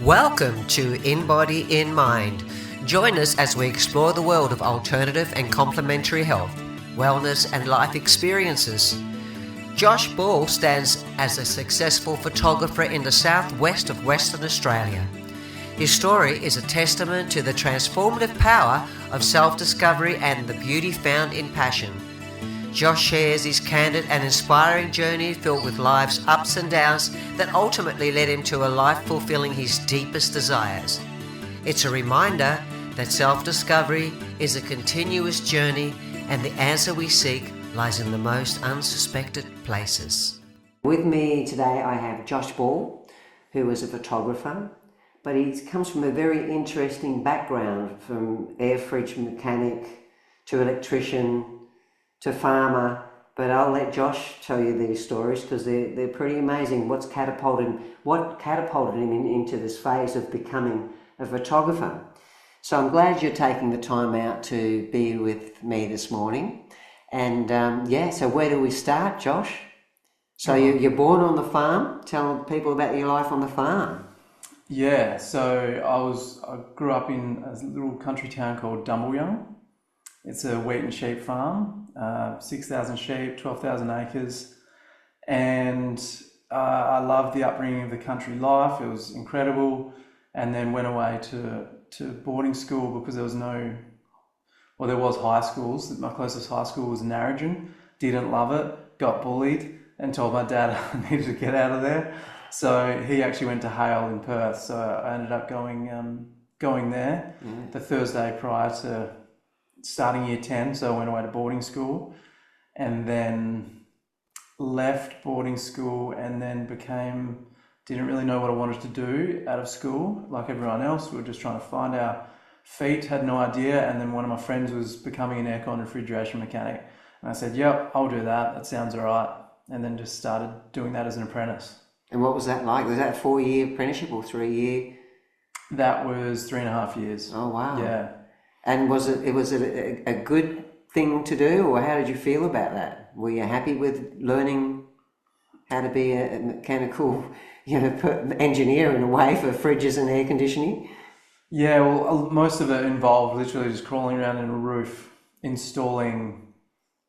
Welcome to In Body, In Mind. Join us as we explore the world of alternative and complementary health, wellness and life experiences. Josh Ball stands as a successful photographer in the southwest of Western Australia. His story is a testament to the transformative power of self-discovery and the beauty found in passion. Josh shares his candid and inspiring journey filled with life's ups and downs that ultimately led him to a life fulfilling his deepest desires. It's a reminder that self-discovery is a continuous journey and the answer we seek lies in the most unsuspected places. With me today I have Josh Ball, who is a photographer, but he comes from a very interesting background, from air fridge mechanic to electrician to farmer, but I'll let Josh tell you these stories because they're pretty amazing. What catapulted him into this phase of becoming a photographer. So I'm glad you're taking the time out to be with me this morning. And so where do we start, Josh? So you're born on the farm. Tell people about your life on the farm. Yeah, so I grew up in a little country town called Dumbleyung. It's a wheat and sheep farm, 6,000 sheep, 12,000 acres, and I loved the upbringing of the country life. It was incredible, and then went away to boarding school because there was high schools. My closest high school was Narrogin. Didn't love it, got bullied, and told my dad I needed to get out of there. So he actually went to Hale in Perth. So I ended up going there the Thursday prior to starting year 10, so I went away to boarding school and then left boarding school and then didn't really know what I wanted to do out of school. Like everyone else, we were just trying to find our feet, had no idea. And then one of my friends was becoming an aircon refrigeration mechanic. And I said, yep, I'll do that. That sounds all right. And then just started doing that as an apprentice. And what was that like? Was that a 4-year apprenticeship or 3-year? That was 3.5 years. Oh, wow. Yeah. And was it a good thing to do, or how did you feel about that? Were you happy with learning how to be a mechanical, engineer in a way for fridges and air conditioning? Yeah, well, most of it involved literally just crawling around in a roof, installing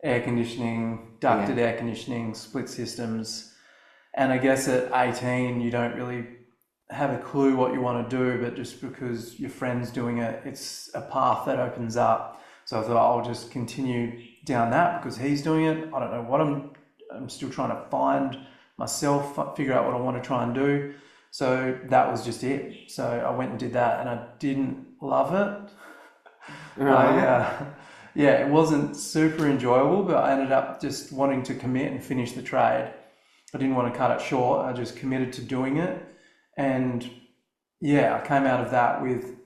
air conditioning, ducted air conditioning, split systems. And I guess at 18, you don't really have a clue what you want to do, but just because your friend's doing it, it's a path that opens up. So I thought I'll just continue down that because he's doing it. I don't know what I'm still trying to find myself, figure out what I want to try and do. So that was just it. So I went and did that, and I didn't love it. Right. It wasn't super enjoyable, but I ended up just wanting to commit and finish the trade. I didn't want to cut it short. I just committed to doing it. And I came out of that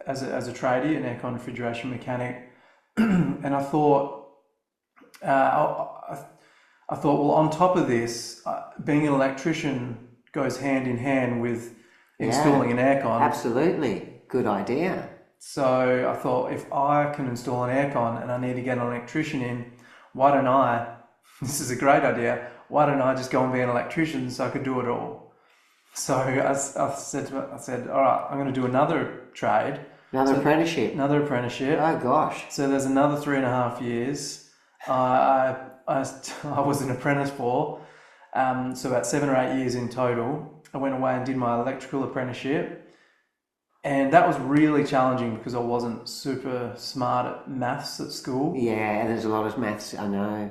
as a tradie, an aircon refrigeration mechanic, and I thought, well, on top of this, being an electrician goes hand in hand with installing an aircon. Absolutely, good idea. So I thought, if I can install an aircon and I need to get an electrician in, why don't I? This is a great idea. Why don't I just go and be an electrician so I could do it all? So I said, all right, I'm going to do another trade. Another apprenticeship. Oh gosh. So there's another 3.5 years. I was an apprentice for, so about 7 or 8 years in total. I went away and did my electrical apprenticeship. And that was really challenging because I wasn't super smart at maths at school. Yeah, there's a lot of maths, I know.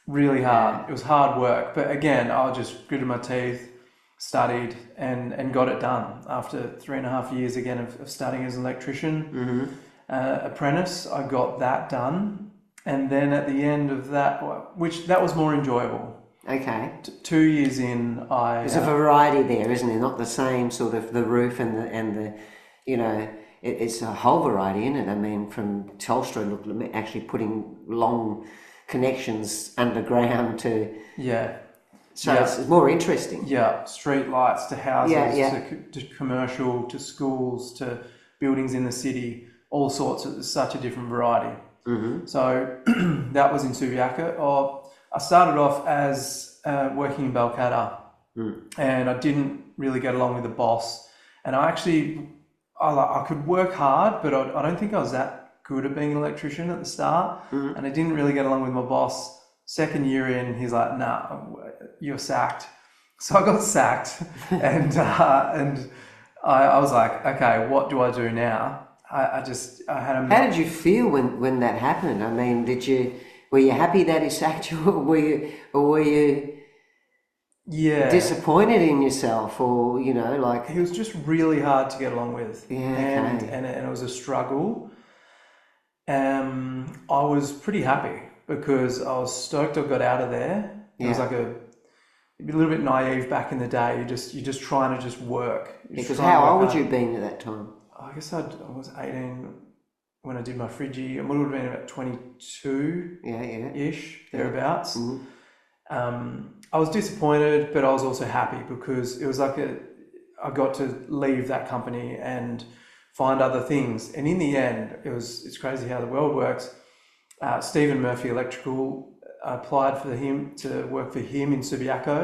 Really hard. Yeah. It was hard work. But again, I just gritted my teeth, studied and got it done after 3.5 years again of studying as an electrician. Apprentice, I got that done, and then at the end of that, that was more enjoyable. Okay. 2 years in, there's a variety there, isn't there? Not the same sort of the roof and the it's a whole variety in it. I mean, from Telstra actually putting long connections underground to So it's more interesting. Yeah, street lights to houses, to commercial, to schools, to buildings in the city, all sorts of such a different variety. Mm-hmm. So that was in Subiaco. I started off as working in Balcatta, and I didn't really get along with the boss. And I actually I could work hard, but I don't think I was that good at being an electrician at the start. And I didn't really get along with my boss. Second year in, he's like, "Nah, you're sacked." So I got sacked, and I was like, "Okay, what do I do now?" I had a. How did you feel when that happened? I mean, were you happy that he sacked you, or were you Yeah. disappointed in yourself, or like He was just really hard to get along with. Yeah, and okay. and it was a struggle. I was pretty happy because I was stoked I got out of there. It was Yeah. like you'd be a little bit naive back in the day. You're just trying to just work. Because how old would you have been at that time? I guess I was 18 when I did my Fridgie. I would have been about 22 Yeah, yeah. ish, thereabouts. Mhm. I was disappointed, but I was also happy because it was like I got to leave that company and find other things. And in the end, it's crazy how the world works. Stephen Murphy Electrical, I applied for him to work for him in Subiaco,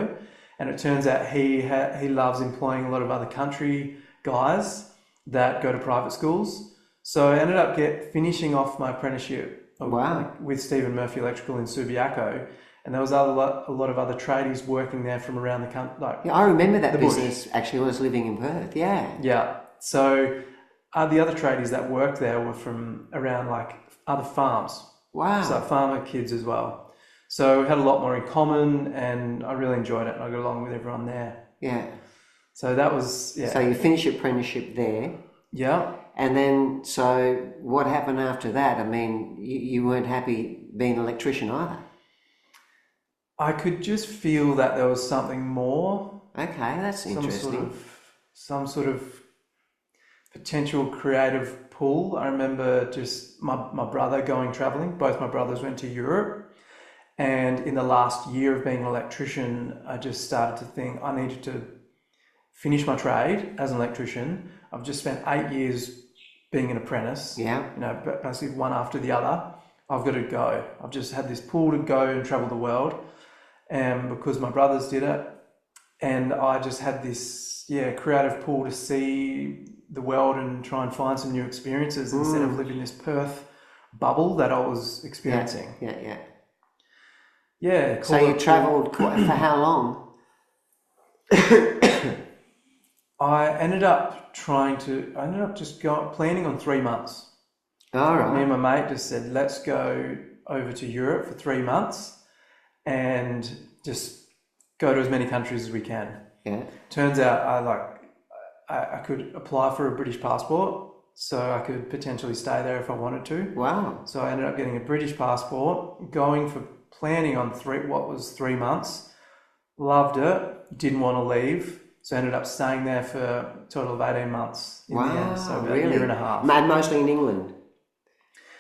and it turns out he loves employing a lot of other country guys that go to private schools. So I ended up finishing off my apprenticeship Wow. with Stephen Murphy Electrical in Subiaco, and there was a lot of other tradies working there from around the country. Yeah, I remember that the bush. business actually when I was living in Perth. Yeah. Yeah. So the other tradies that worked there were from around like other farms. Wow. So farmer kids as well. So we had a lot more in common, and I really enjoyed it, and I got along with everyone there. Yeah. So that was, yeah. So you finished your apprenticeship there. Yeah. And then, so what happened after that? I mean, you weren't happy being an electrician either. I could just feel that there was something more. Okay, that's interesting. Some sort of potential creative pull. I remember just my brother going traveling. Both my brothers went to Europe. And in the last year of being an electrician, I just started to think I needed to finish my trade as an electrician. I've just spent 8 years being an apprentice. Yeah. Basically one after the other. I've got to go. I've just had this pull to go and travel the world. And because my brothers did it, and I just had this creative pull to see the world and try and find some new experiences instead of living this Perth bubble that I was experiencing. Yeah. Yeah. So you travelled for how long? I ended up just planning on 3 months. All right. Me and my mate just said, let's go over to Europe for 3 months and just go to as many countries as we can. Yeah. Turns out I could apply for a British passport, so I could potentially stay there if I wanted to. Wow. So I ended up getting a British passport, planning on 3 months. Loved it, didn't want to leave. So I ended up staying there for a total of 18 months in the end. So about really? a year and a half. Mostly in England.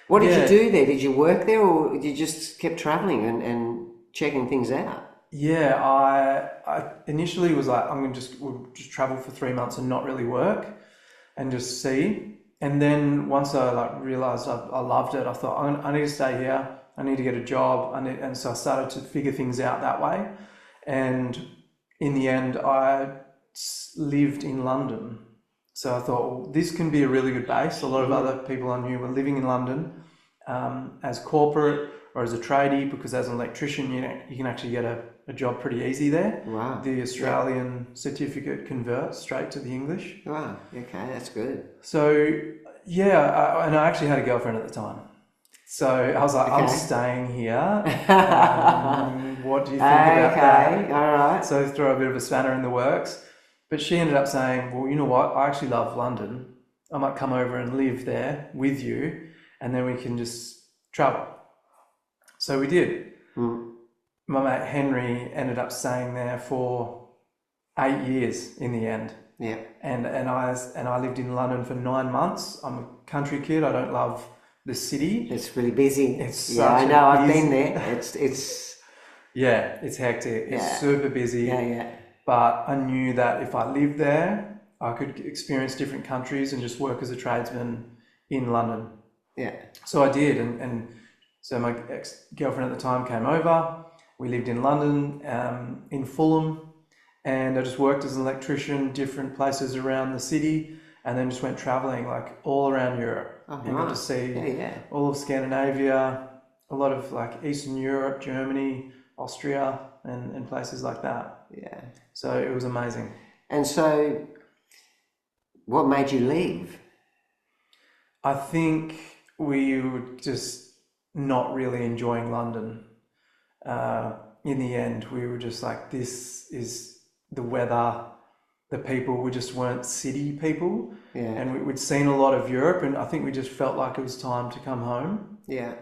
What did you do there? Did you work there, or did you just kept travelling and checking things out? Yeah, I initially was like, we'll just travel for 3 months and not really work and just see. And then once I realised I loved it, I thought I need to stay here. I need to get a job. And so I started to figure things out that way. And in the end, I lived in London. So I thought, well, this can be a really good base. A lot of other people I knew were living in London as corporate or as a tradie, because as an electrician, you can actually get a job pretty easy there. Wow. The Australian certificate converts straight to the English. Wow. Okay, that's good. So, yeah, and I actually had a girlfriend at the time. So I was like, I'm staying here. What do you think about that? Okay, all right. So throw a bit of a spanner in the works. But she ended up saying, well, you know what? I actually love London. I might come over and live there with you, and then we can just travel. So we did. My mate Henry ended up staying there for 8 years in the end. Yeah. And I lived in London for 9 months. I'm a country kid. I don't love the city. It's really busy. I know. I've been there. It's yeah, it's hectic. It's super busy. Yeah. But I knew that if I lived there, I could experience different countries and just work as a tradesman in London. Yeah. So I did, and so my ex-girlfriend at the time came over. We lived in London, in Fulham, and I just worked as an electrician, different places around the city. and then just went traveling like all around Europe. Oh, And got to nice. see Yeah. all of Scandinavia, a lot of like Eastern Europe, Germany, Austria, and places like that. Yeah. So it was amazing. And so, what made you leave? I think we were just not really enjoying London. In the end, we were just like, this is the weather, the people, we just weren't city people. Yeah. And we'd seen a lot of Europe, and I think we just felt like it was time to come home. Yeah.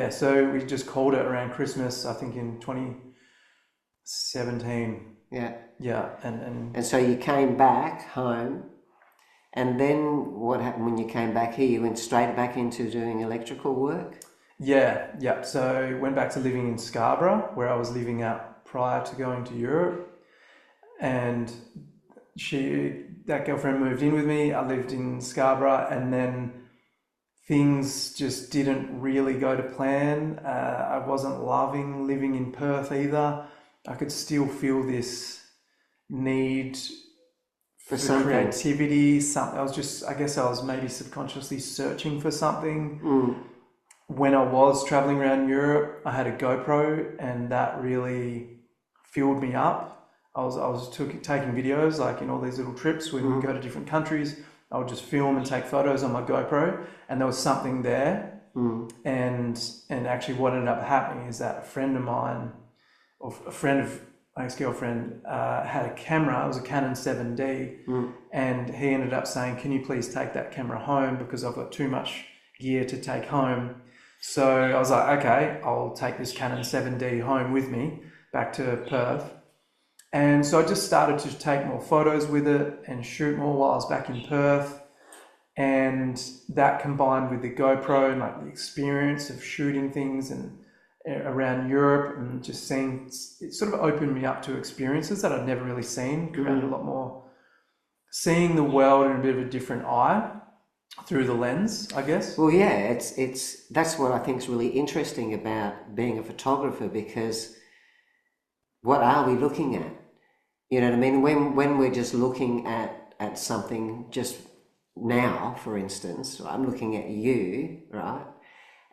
So we just called it around Christmas, I think in 2017. Yeah. Yeah, and so you came back home, and then what happened when you came back here? You went straight back into doing electrical work? yeah. So went back to living in Scarborough, where I was living out prior to going to Europe. And that girlfriend moved in with me. I lived in Scarborough, and then things just didn't really go to plan. I wasn't loving living in Perth either. I could still feel this need for something. creativity. I guess I was maybe subconsciously searching for something. When I was traveling around Europe, I had a GoPro, and that really filled me up. I was taking videos, like in all these little trips when we go to different countries. I would just film and take photos on my GoPro, and there was something there. And actually what ended up happening is that a friend of mine, or a friend of my ex-girlfriend, had a camera. It was a Canon 7D, and he ended up saying, can you please take that camera home, because I've got too much gear to take home. So I was like, okay, I'll take this Canon 7D home with me back to Perth. And so I just started to take more photos with it and shoot more while I was back in Perth. And that combined with the GoPro and like the experience of shooting things and around Europe, and just seeing, it sort of opened me up to experiences that I'd never really seen, created a lot more, seeing the world in a bit of a different eye through the lens, I guess. Well, yeah, that's what I think is really interesting about being a photographer, because what are we looking at? You know what I mean? When we're just looking at something just now, for instance, I'm looking at you, right?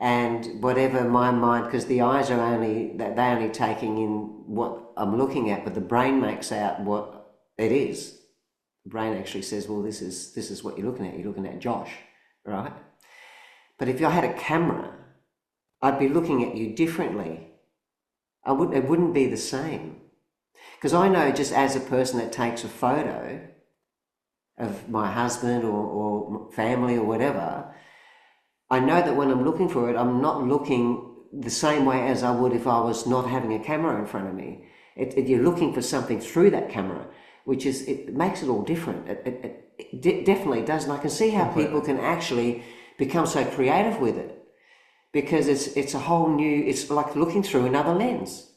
And whatever my mind, because the eyes are they're only taking in what I'm looking at, but the brain makes out what it is. The brain actually says, well, this is what you're looking at. You're looking at Josh, right? But if I had a camera, I'd be looking at you differently. It wouldn't be the same. Because I know, just as a person that takes a photo of my husband or family or whatever, I know that when I'm looking for it, I'm not looking the same way as I would if I was not having a camera in front of me. You're looking for something through that camera, which is, it makes it all different. It definitely does. And I can see how people can actually become so creative with it, because it's a whole new, it's like looking through another lens.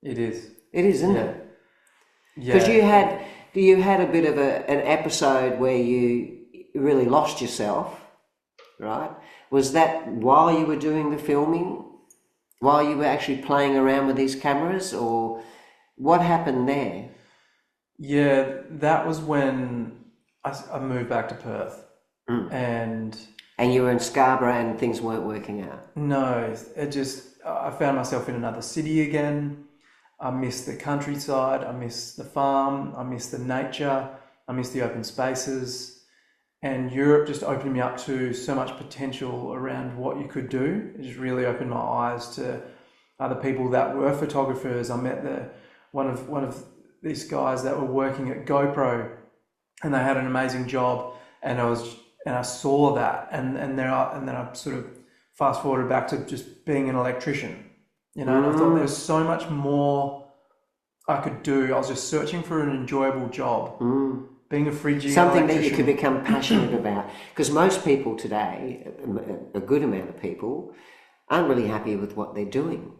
It is. It is, isn't it? Yeah. Because you had a bit of an episode where you really lost yourself, right? Was that while you were doing the filming, while you were actually playing around with these cameras, or what happened there? Yeah, that was when I moved back to Perth. And you were in Scarborough and things weren't working out? No, I found myself in another city again. I miss the countryside, I miss the farm, I miss the nature, I miss the open spaces. And Europe just opened me up to so much potential around what you could do. It just really opened my eyes to other people that were photographers. I met one of these guys that were working at GoPro, and they had an amazing job, and I saw that, and then I sort of fast forwarded back to just being an electrician. And I thought there's so much more I could do. I was just searching for an enjoyable job. Being a free something that you could become passionate about. Because most people today, a good amount of people, aren't really happy with what they're doing.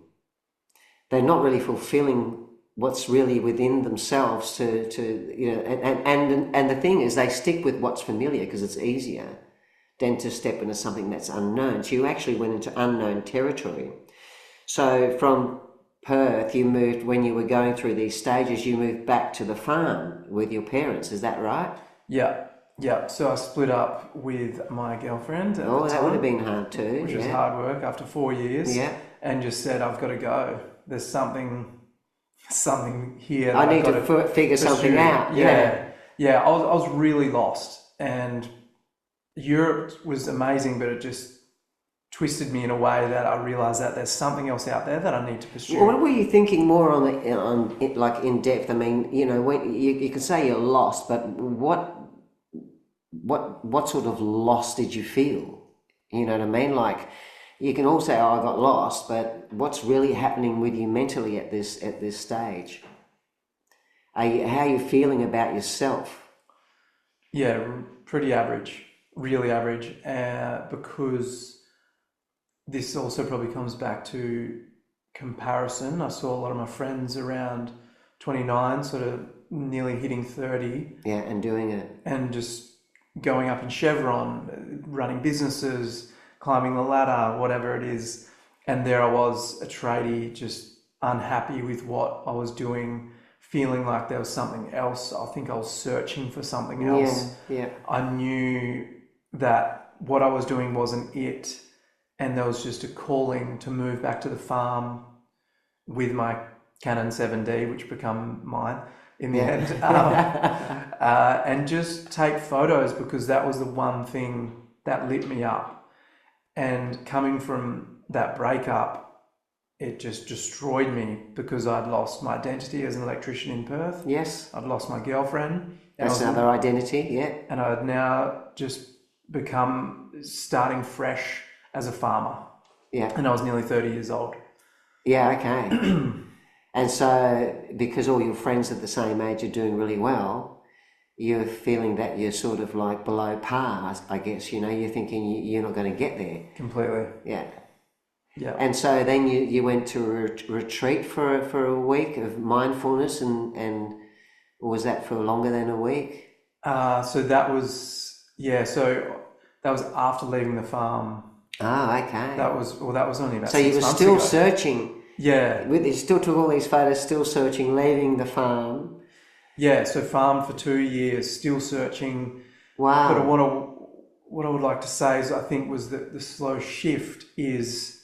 They're not really fulfilling what's really within themselves and the thing is, they stick with what's familiar because it's easier than to step into something that's unknown. So you actually went into unknown territory. So from Perth, you moved, when you were going through these stages, you moved back to the farm with your parents, is that right? Yeah. Yeah, so I split up with my girlfriend at the Oh, that would have time, been hard too. which was Yeah. hard work after 4 years, Yeah. and just said, I've got to go. There's something here I that I've need got to to figure something pursue. out. Yeah. Yeah. I was really lost, and Europe was amazing, but it just twisted me in a way that I realized that there's something else out there that I need to pursue. What were you thinking more on it, like in depth? I mean, when you can say you're lost, but what sort of loss did you feel? You know what I mean? Like, you can all say, "Oh, I got lost," but what's really happening with you mentally at this stage? How are you feeling about yourself? Yeah, pretty average, really average, because this also probably comes back to comparison. I saw a lot of my friends around 29, sort of nearly hitting 30, Yeah, and doing it. and just going up in Chevron, running businesses, climbing the ladder, whatever it is. And there I was, a tradie, just unhappy with what I was doing, feeling like there was something else. I think I was searching for something else. Yeah. I knew that what I was doing wasn't it, and there was just a calling to move back to the farm with my Canon 7D, which become mine in the end, and just take photos, because that was the one thing that lit me up. And coming from that breakup, it just destroyed me, because I'd lost my identity as an electrician in Perth. Yes. I'd lost my girlfriend. That's another identity, yeah. And I'd now just become starting fresh as a farmer. Yeah. And I was nearly 30 years old. Yeah, okay. And so, because all your friends at the same age are doing really well, you're feeling that you're sort of like below par, I guess, you're thinking you're not going to get there. Completely. Yeah. Yeah. And so then you went to a retreat for a week of mindfulness, and was that for longer than a week? So that was after leaving the farm. Ah, okay. That was only about So you 6 were months still ago. searching. Yeah. You still took all these photos, still searching, leaving the farm. Yeah, so farmed for 2 years, still searching. Wow. But what I would like to say is, I think, was that the slow shift is,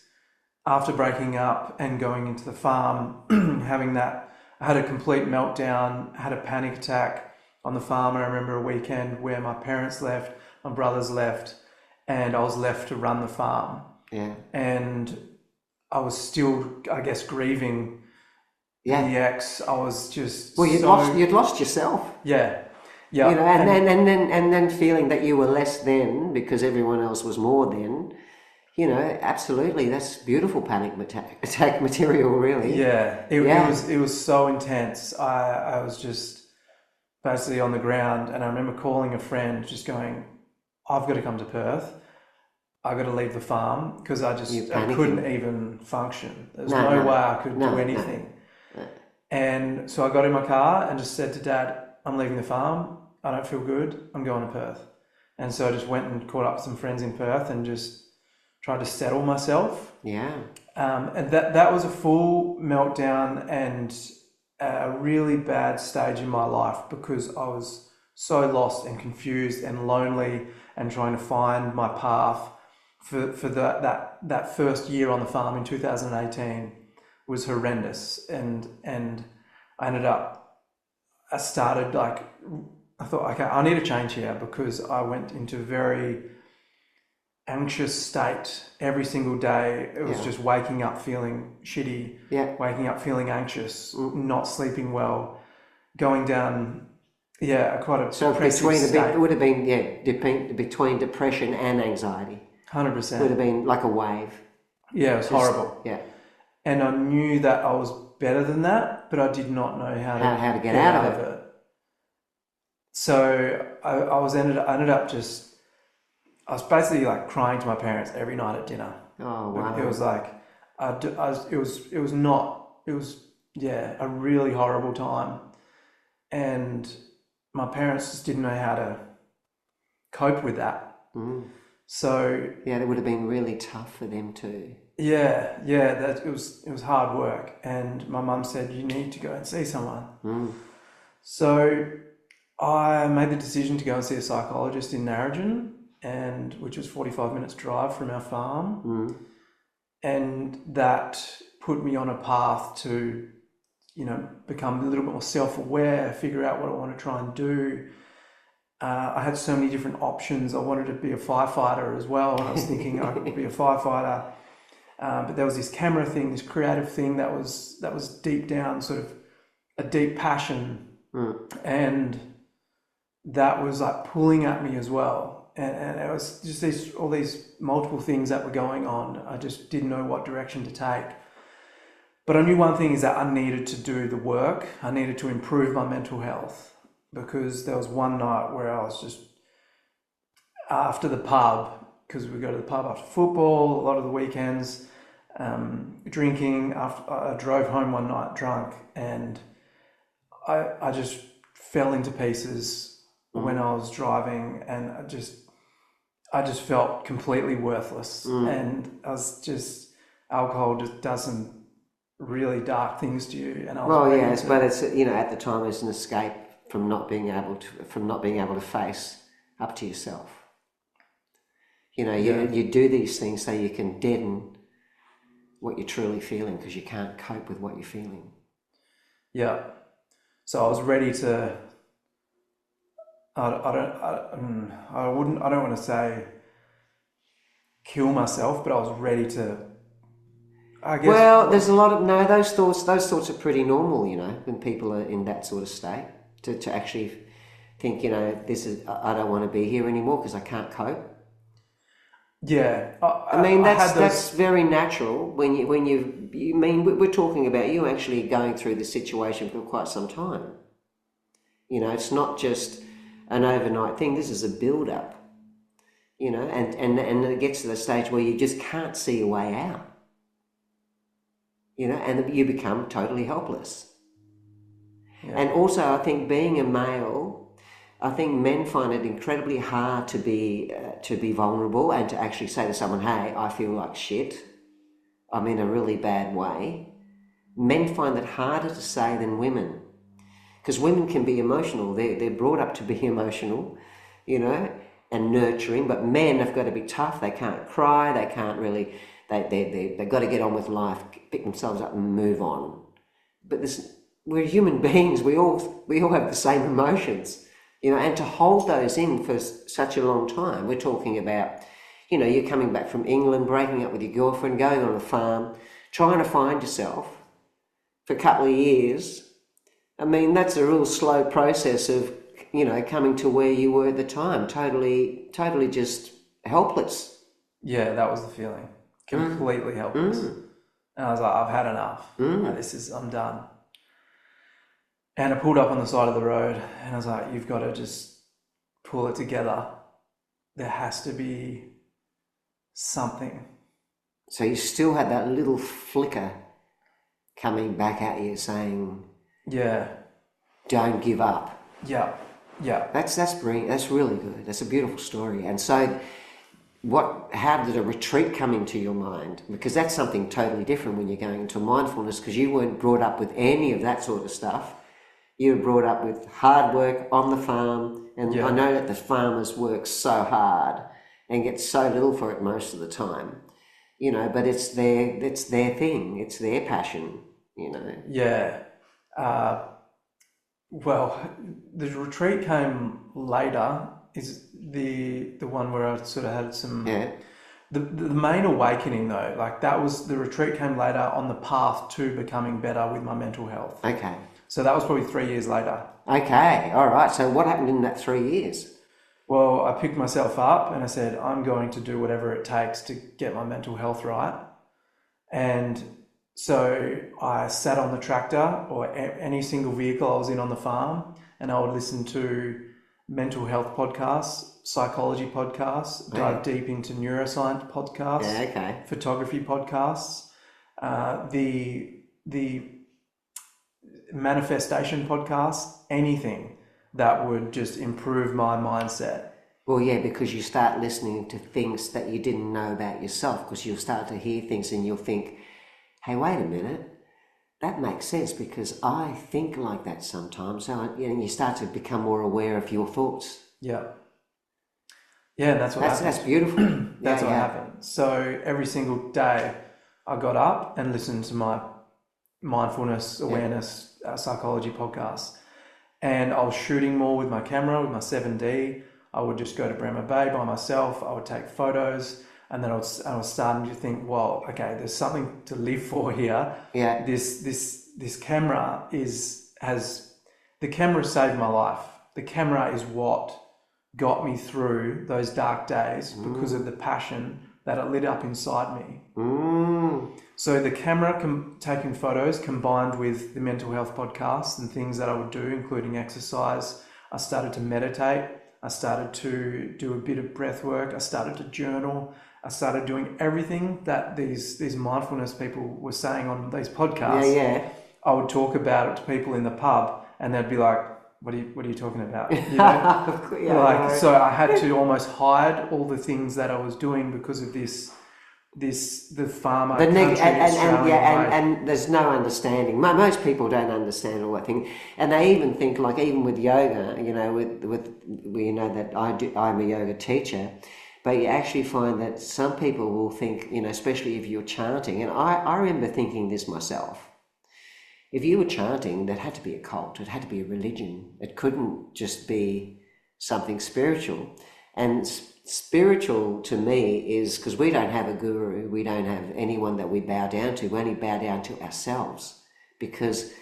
after breaking up and going into the farm, having that, I had a complete meltdown, had a panic attack on the farm. I remember a weekend where my parents left, my brothers left, and I was left to run the farm. Yeah. And I was still, I guess, grieving the ex. I was just you'd lost yourself. Yeah. And then feeling that you were less than because everyone else was more than. Absolutely, that's beautiful panic attack material, really. Yeah, it was so intense. I was just basically on the ground, and I remember calling a friend, just going, "I've got to come to Perth. I got to leave the farm," because I couldn't even function. There's no way I could do anything. No. And so I got in my car and just said to Dad, "I'm leaving the farm. I don't feel good. I'm going to Perth." And so I just went and caught up with some friends in Perth and just tried to settle myself. Yeah. And that was a full meltdown and a really bad stage in my life, because I was so lost and confused and lonely and trying to find my path. For that first year on the farm in 2018 was horrendous, and I started, like, I thought, okay, I need to change here, because I went into a very anxious state every single day. It was just waking up feeling shitty, waking up feeling anxious, not sleeping well, going down, quite a depressive state. It would have been between depression and anxiety. 100%. Would have been like a wave. Yeah, it was horrible. Yeah. And I knew that I was better than that, but I did not know how to get out of it. So I ended up just, I was basically like crying to my parents every night at dinner. Oh, wow. It was like, it was a really horrible time. And my parents just didn't know how to cope with that. Mm. So it would have been really tough for them too. That it was hard work, and my mum said, "You need to go and see someone." Mm. So I made the decision to go and see a psychologist in Narrogin, and which was 45 minutes drive from our farm. And that put me on a path to, become a little bit more self-aware, figure out what I want to try and do. I had so many different options. I wanted to be a firefighter as well, and I was thinking I could be a firefighter. But there was this camera thing, this creative thing that was deep down, sort of a deep passion, and that was like pulling at me as well. And it was just all these multiple things that were going on. I just didn't know what direction to take. But I knew one thing is that I needed to do the work. I needed to improve my mental health, because there was one night where I was just after the pub, because we go to the pub after football a lot of the weekends, drinking. After I drove home one night drunk, and I just fell into pieces when I was driving, and I just felt completely worthless. And I was just, alcohol just does some really dark things to you. And I was but it's at the time it's an escape from not being able to face up to yourself. You do these things so you can deaden what you're truly feeling, because you can't cope with what you're feeling. Yeah. So I was ready to. I don't want to say kill myself, but I was ready to. I guess. Well, there's a lot of those thoughts are pretty normal. When people are in that sort of state, to actually think, I don't want to be here anymore because I can't cope. Yeah, that's very natural when we're talking about you actually going through this situation for quite some time. It's not just an overnight thing. This is a build-up, and it gets to the stage where you just can't see a way out, and you become totally helpless. Yeah. And also, I think being a male, I think men find it incredibly hard to be vulnerable and to actually say to someone, "Hey, I feel like shit. I'm in a really bad way." Men find it harder to say than women, because women can be emotional. They're brought up to be emotional, and nurturing. But men have got to be tough. They can't cry. They can't really. They've got to get on with life, pick themselves up, and move on. But we're human beings. We all have the same emotions. And to hold those in for such a long time, we're talking about, you're coming back from England, breaking up with your girlfriend, going on a farm, trying to find yourself for a couple of years. That's a real slow process of, coming to where you were at the time, totally just helpless. Yeah, that was the feeling. Completely helpless. And I was like, I've had enough. I'm done. And I pulled up on the side of the road, and I was like, you've got to just pull it together. There has to be something. So you still had that little flicker coming back at you saying, yeah, don't give up. Yeah. That's brilliant. That's really good. That's a beautiful story. And so how did a retreat come into your mind? Because that's something totally different when you're going into mindfulness, because you weren't brought up with any of that sort of stuff. You were brought up with hard work on the farm, and I know that the farmers work so hard and get so little for it most of the time, but it's their thing, it's their passion, Yeah. Well, the retreat came later, is the one where I sort of had some. Yeah. The main awakening though, the retreat came later on the path to becoming better with my mental health. Okay. So that was probably 3 years later. Okay, all right. So what happened in that 3 years? Well, I picked myself up and I said, I'm going to do whatever it takes to get my mental health right. And so I sat on the tractor or any single vehicle I was in on the farm, and I would listen to mental health podcasts, psychology podcasts, dive deep into neuroscience podcasts, photography podcasts, the manifestation podcasts, anything that would just improve my mindset. Well, yeah, because you start listening to things that you didn't know about yourself, because you'll start to hear things and you'll think, hey, wait a minute, that makes sense, because I think like that sometimes. So you start to become more aware of your thoughts. Yeah. Yeah, and that's what happened. That's beautiful. That's what happened. So every single day I got up and listened to my mindfulness, awareness, psychology podcasts. And I was shooting more with my camera, with my 7D. I would just go to Bremer Bay by myself. I would take photos. And then I was starting to think, well, okay, there's something to live for here. Yeah. This camera the camera saved my life. The camera is what got me through those dark days because of the passion that it lit up inside me. So the camera taking photos combined with the mental health podcasts and things that I would do, including exercise. I started to meditate. I started to do a bit of breath work. I started to journal. I started doing everything that these mindfulness people were saying on these podcasts. Yeah. I would talk about it to people in the pub, and they'd be like, "What are you talking about?" You know? So I had to almost hide all the things that I was doing because of the farmer country and there's no understanding. Most people don't understand all that thing, and they even think, like, even with yoga, that I'm a yoga teacher. But you actually find that some people will think, especially if you're chanting, and I remember thinking this myself. If you were chanting, that had to be a cult, it had to be a religion. It couldn't just be something spiritual. And spiritual to me is, because we don't have a guru, we don't have anyone that we bow down to, we only bow down to ourselves. Because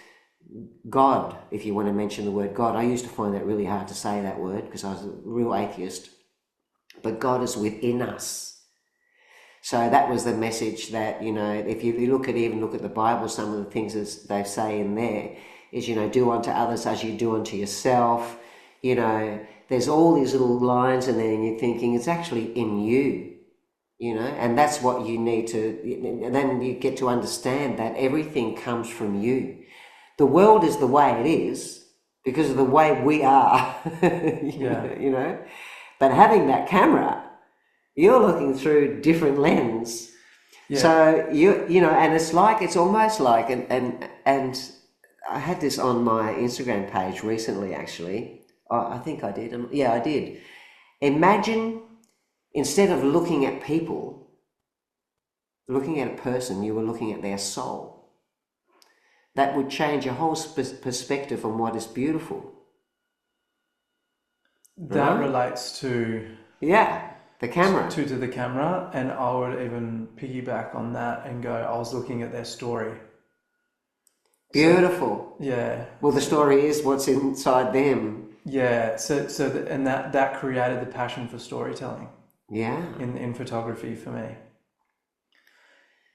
God, if you want to mention the word God, I used to find that really hard to say that word because I was a real atheist. But God is within us. So that was the message that, if you look at the Bible, some of the things that they say in there is, do unto others as you do unto yourself. There's all these little lines in there and you're thinking it's actually in you, and that's what you need to, and then you get to understand that everything comes from you. The world is the way it is because of the way we are, But having that camera, you're looking through different lens. Yeah. So and it's almost like, and I had this on my Instagram page recently, actually. I think I did. Yeah, I did. Imagine, instead of looking at people, looking at a person, you were looking at their soul. That would change your whole perspective on what is beautiful. That relates to the camera. To the camera, and I would even piggyback on that and go, I was looking at their story. Beautiful. So, well, the story is what's inside them. Yeah. And that created the passion for storytelling. Yeah. In photography for me.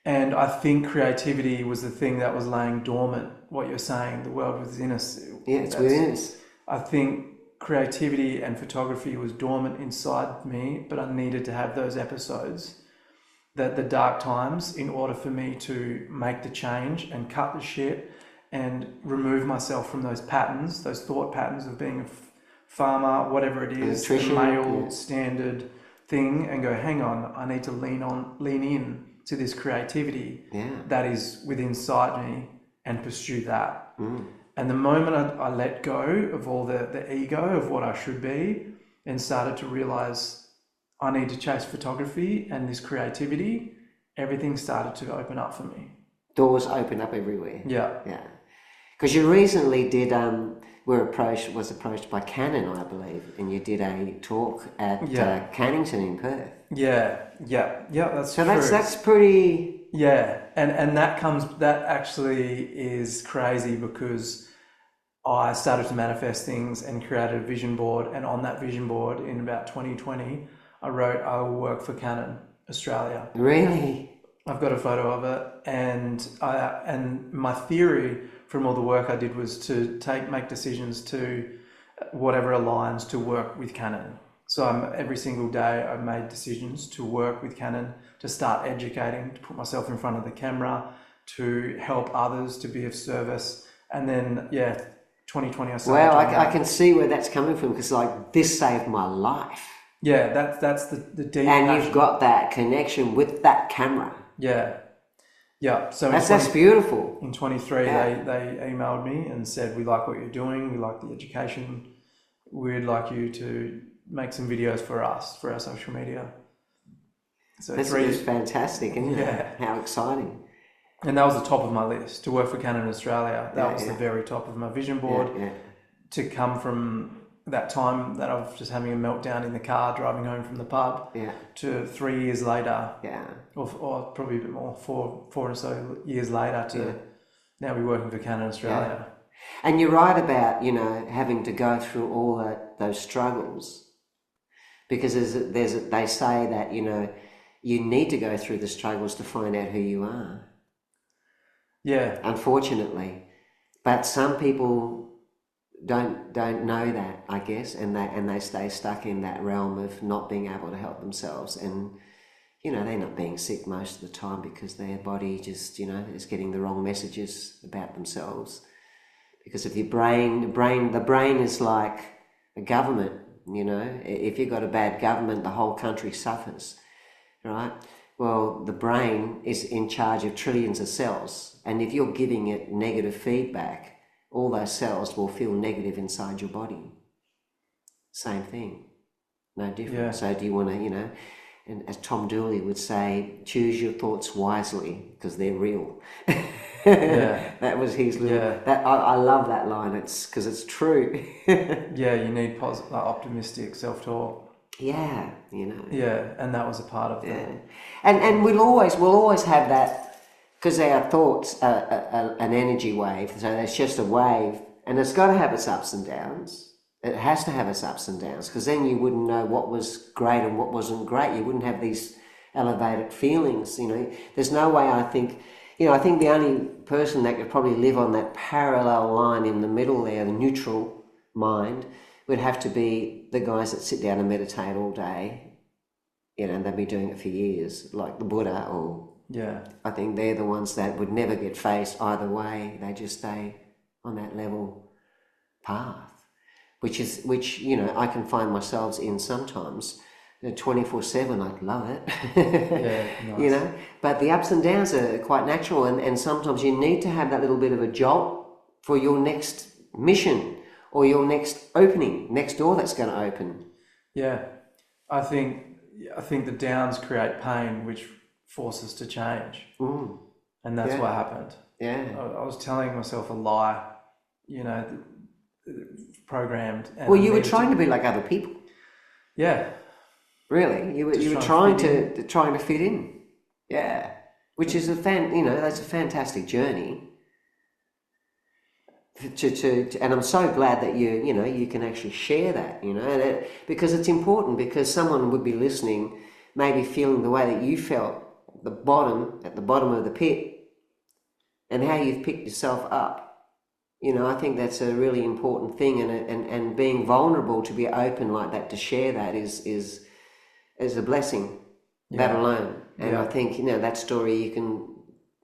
And I think creativity was the thing that was laying dormant. What you're saying, the world within us. Yeah, it's within us. I think creativity and photography was dormant inside me, but I needed to have those episodes, the dark times, in order for me to make the change and cut the shit and remove myself from those patterns, those thought patterns of being a farmer, whatever it is, the male standard thing, and go, hang on, I need to lean in to this creativity that is within inside me and pursue that. And the moment I let go of all the ego of what I should be and started to realize I need to chase photography and this creativity, everything started to open up for me. Doors open up everywhere. Yeah. Because you recently did, was approached by Canon, I believe, and you did a talk at Cannington in Perth. Yeah, that's true. So that's pretty... Yeah, and that actually is crazy because I started to manifest things and created a vision board, and on that vision board in about 2020, I wrote, I will work for Canon Australia. Really? I've got a photo of it, and my theory from all the work I did was to make decisions to whatever aligns to work with Canon. So every single day I made decisions to work with Canon, to start educating, to put myself in front of the camera, to help others, to be of service. And then, 2020 I started. Well, I can see where that's coming from, because this saved my life. Yeah, that's the deep and passion. You've got that connection with that camera. Yeah. Yeah. So That's beautiful. in 23, Yeah. they emailed me and said, we like what you're doing. We like the education. We'd like you to make some videos for us, for our social media. So That's just fantastic, isn't yeah. it? How exciting. And that was the top of my list to work for Canon Australia. That was Yeah. the very top of my vision board. Yeah. To come from that time that I was just having a meltdown in the car driving home from the pub to 3 years later, or probably a bit more, four or so years later to now be working for Canon Australia. And you're right about, having to go through all those struggles, because they say that, you need to go through the struggles to find out who you are. Yeah. Unfortunately. But some people don't know that, I guess, and they stay stuck in that realm of not being able to help themselves, and they're not being sick most of the time because their body just is getting the wrong messages about themselves. Because if your the brain is like a government. If you've got a bad government, the whole country suffers, right? Well, the brain is in charge of trillions of cells, and if you're giving it negative feedback, all those cells will feel negative inside your body. Same thing, no different. Yeah. So do you want to, and as Tom Dooley would say, choose your thoughts wisely because they're real. That was his little. I love that line. It's because it's true. You need optimistic self-talk. Yeah, Yeah, and that was a part of that. And we'll always have that. Because our thoughts are an energy wave, so it's just a wave, and it's got to have its ups and downs. It has to have its ups and downs, because then you wouldn't know what was great and what wasn't great. You wouldn't have these elevated feelings. There's no way. I think the only person that could probably live on that parallel line in the middle there, the neutral mind, would have to be the guys that sit down and meditate all day. And they've been doing it for years, like the Buddha or. I think they're the ones that would never get faced either way. They just stay on that level path, which I can find myself in sometimes. 24/7, I'd love it. Nice. But the ups and downs are quite natural, and sometimes you need to have that little bit of a jolt for your next mission or your next door that's going to open. Yeah, I think the downs create pain, which force us to change. And that's what happened. I was telling myself a lie, programmed. And you were trying to be like other people. Yeah. Really, you were trying to fit in. Yeah, which is that's a fantastic journey. And I'm so glad that you can actually share that, because it's important, because someone would be listening, maybe feeling the way that you felt at the bottom of the pit, and how you've picked yourself up. I think that's a really important thing, and being vulnerable to be open like that, to share that is a blessing, that alone. And I think that story you can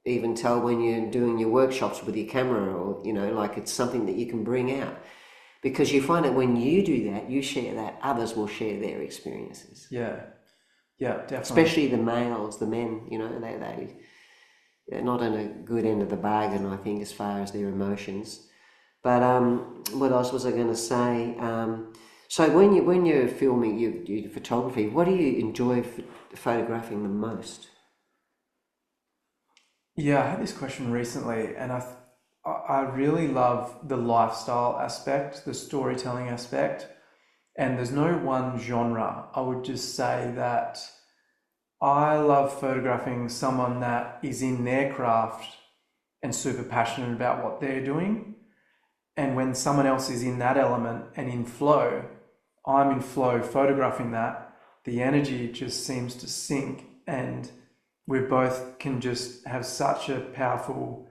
even tell when you're doing your workshops with your camera, or like it's something that you can bring out, because you find that when you do that, you share that, others will share their experiences. Yeah, definitely. Especially the males, the men, they're not on a good end of the bargain, I think, as far as their emotions. But what else was I going to say? So when you're filming your photography, what do you enjoy photographing the most? Yeah, I had this question recently, and I really love the lifestyle aspect, the storytelling aspect, and there's no one genre. I would just say that I love photographing someone that is in their craft and super passionate about what they're doing. And when someone else is in that element and in flow, I'm in flow photographing that, the energy just seems to sync, and we both can just have such a powerful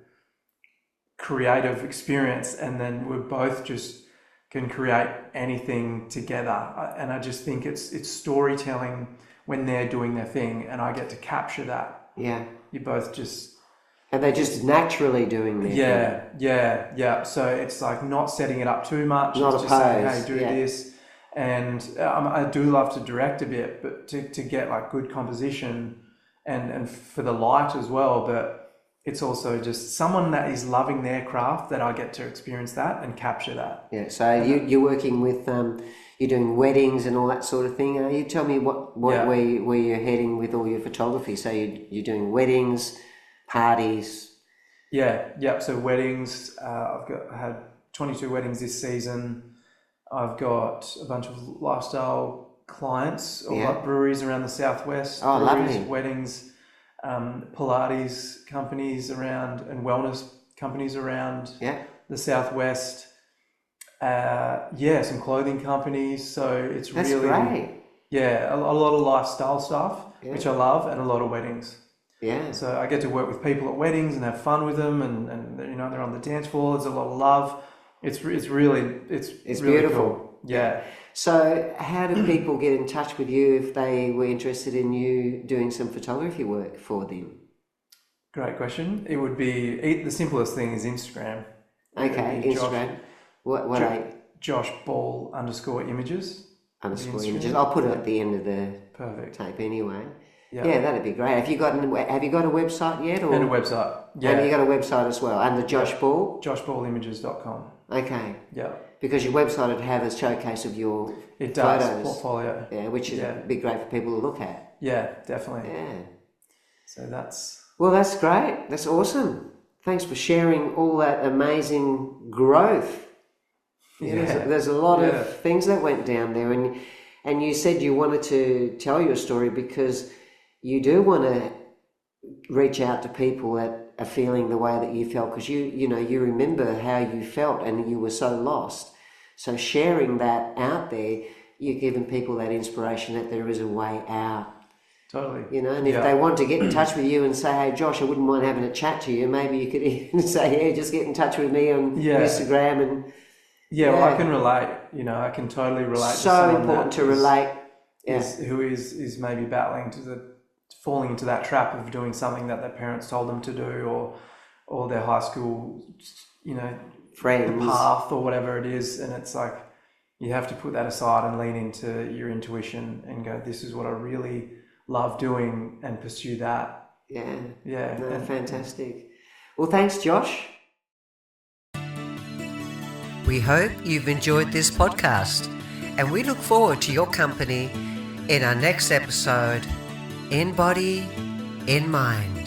creative experience, and then we both just can create anything together. And I just think it's storytelling when they're doing their thing, and I get to capture that. Yeah. You both just... And they're just naturally doing their thing. Yeah. So it's like not setting it up too much. Not it's a just pose. saying, hey, do this. And I do love to direct a bit, but to get like good composition and for the light as well. But it's also just someone that is loving their craft that I get to experience that and capture that. Yeah, so you're working with, you're doing weddings and all that sort of thing. You tell me where you're heading with all your photography. So you're doing weddings, parties. Yeah. So weddings, I had 22 weddings this season. I've got a bunch of lifestyle clients, or like breweries around the southwest. Oh, breweries, lovely. weddings, Pilates companies around, and wellness companies around the southwest. Some clothing companies. So it's That's really great. a lot of lifestyle stuff, which I love, and a lot of weddings. Yeah. So I get to work with people at weddings and have fun with them, and they're on the dance floor. There's a lot of love. It's really beautiful. Cool. Yeah. So how do people get in touch with you if they were interested in you doing some photography work for them? Great question. It would be the simplest thing is Instagram. Okay, Instagram. Josh Ball _images. _images. I'll put it at the end of the tape anyway. Yeah, that'd be great. Have you got a website yet? And a website. Yeah. Have you got a website as well? Under Josh Ball? JoshBallImages.com. Okay. Yeah. Because your website would have a showcase of your photos. Portfolio. Yeah, which would be great for people to look at. Yeah, definitely. Yeah. So that's... Well, that's great. That's awesome. Thanks for sharing all that amazing growth. There's a lot of things that went down there, and you said you wanted to tell your story because you do want to reach out to people that are feeling the way that you felt, because you remember how you felt and you were so lost. So sharing that out there, you're giving people that inspiration that there is a way out. Totally. And if they want to get in touch with you and say, hey, Josh, I wouldn't mind having a chat to you, maybe you could even say, just get in touch with me on Instagram. And well, I can relate. I can totally relate. So to someone important to relate. Who is maybe battling falling into that trap of doing something that their parents told them to do, or their high school, friends, the path or whatever it is. And it's like, you have to put that aside and lean into your intuition and go, this is what I really love doing, and pursue that. Yeah. No, fantastic. Well, thanks, Josh. We hope you've enjoyed this podcast, and we look forward to your company in our next episode, In Body, In Mind.